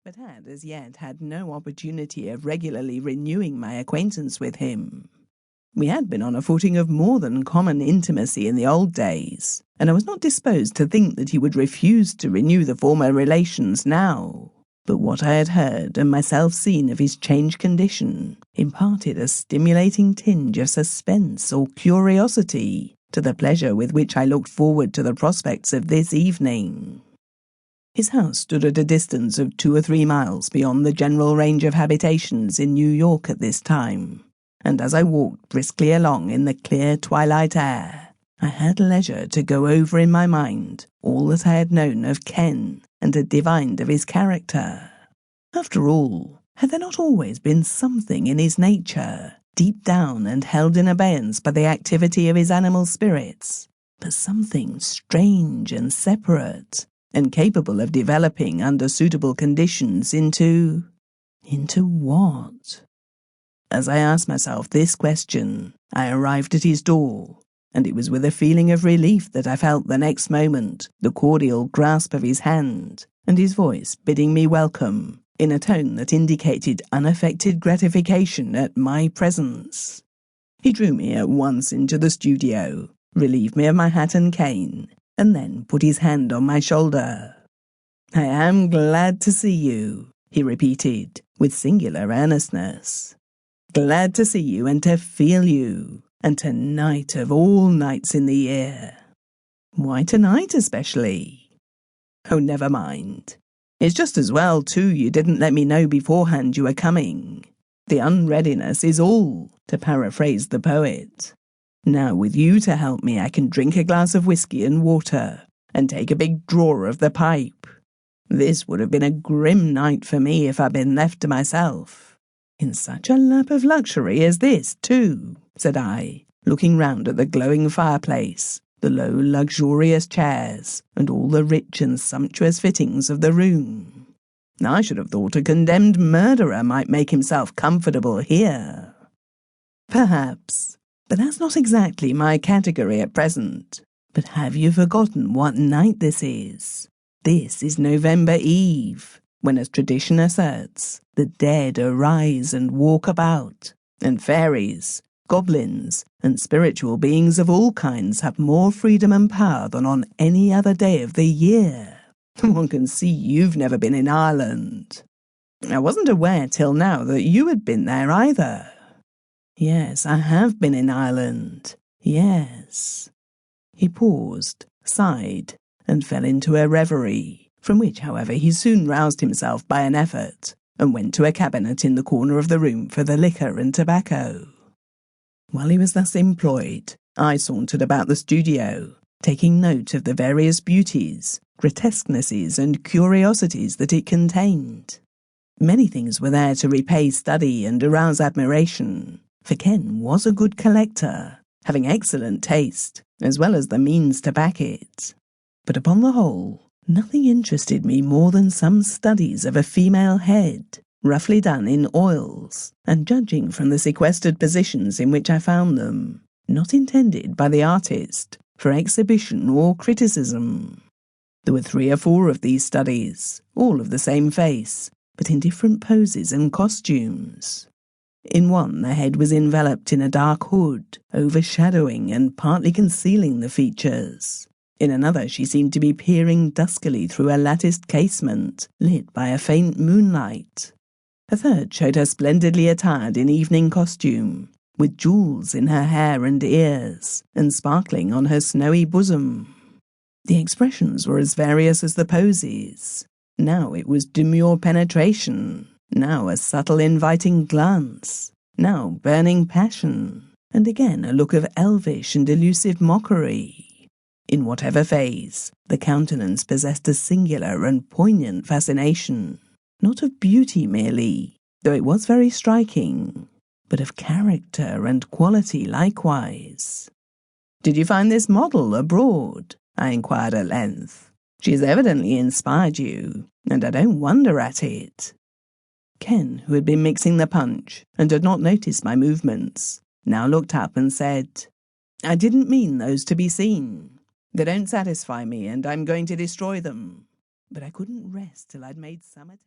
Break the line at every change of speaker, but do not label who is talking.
but had as yet had no opportunity of regularly renewing my acquaintance with him. We had been on a footing of more than common intimacy in the old days, and I was not disposed to think that he would refuse to renew the former relations now. But what I had heard and myself seen of his changed condition imparted a stimulating tinge of suspense or curiosity to the pleasure with which I looked forward to the prospects of this evening. His house stood at a distance of 2 or 3 miles beyond the general range of habitations in New York at this time, and as I walked briskly along in the clear twilight air, I had leisure to go over in my mind all that I had known of Ken and had divined of his character. After all, had there not always been something in his nature, deep down and held in abeyance by the activity of his animal spirits, but something strange and separate, and capable of developing under suitable conditions into what? As I asked myself this question, I arrived at his door, and it was with a feeling of relief that I felt the next moment the cordial grasp of his hand, and his voice bidding me welcome, in a tone that indicated unaffected gratification at my presence. He drew me at once into the studio, relieved me of my hat and cane, and then put his hand on my shoulder. "I am glad to see you," he repeated, with singular earnestness. "Glad to see you and to feel you, and tonight of all nights in the year." "Why tonight especially?" "Oh, never mind. It's just as well, too, you didn't let me know beforehand you were coming. The unreadiness is all, to paraphrase the poet. Now, with you to help me, I can drink a glass of whiskey and water, and take a big draw of the pipe. This would have been a grim night for me if I'd been left to myself. In such a lap of luxury as this, too," said I, looking round at the glowing fireplace, the low, luxurious chairs, and all the rich and sumptuous fittings of the room. "I should have thought a condemned murderer might make himself comfortable here." "Perhaps, but that's not exactly my category at present. But have you forgotten what night this is? This is November Eve, when, as tradition asserts, the dead arise and walk about, and fairies, goblins, and spiritual beings of all kinds have more freedom and power than on any other day of the year. One can see you've never been in Ireland. I wasn't aware till now that you had been there either." "Yes, I have been in Ireland. Yes." He paused, sighed, and fell into a reverie, from which, however, he soon roused himself by an effort, and went to a cabinet in the corner of the room for the liquor and tobacco. While he was thus employed, I sauntered about the studio, taking note of the various beauties, grotesquenesses, and curiosities that it contained. Many things were there to repay study and arouse admiration, for Ken was a good collector, having excellent taste, as well as the means to back it. But upon the whole, nothing interested me more than some studies of a female head, roughly done in oils, and judging from the sequestered positions in which I found them, not intended by the artist for exhibition or criticism. There were 3 or 4 of these studies, all of the same face, but in different poses and costumes. In one, the head was enveloped in a dark hood, overshadowing and partly concealing the features. In another, she seemed to be peering duskily through a latticed casement, lit by a faint moonlight. A third showed her splendidly attired in evening costume, with jewels in her hair and ears, and sparkling on her snowy bosom. The expressions were as various as the poses. Now it was demure penetration, now a subtle inviting glance, now burning passion, and again a look of elvish and elusive mockery. In whatever phase, the countenance possessed a singular and poignant fascination, not of beauty merely, though it was very striking, but of character and quality likewise. "Did you find this model abroad?" I inquired at length. "She has evidently inspired you, and I don't wonder at it." Ken, who had been mixing the punch and had not noticed my movements, now looked up and said, "I didn't mean those to be seen. They don't satisfy me, and I'm going to destroy them." But I couldn't rest till I'd made some attempt.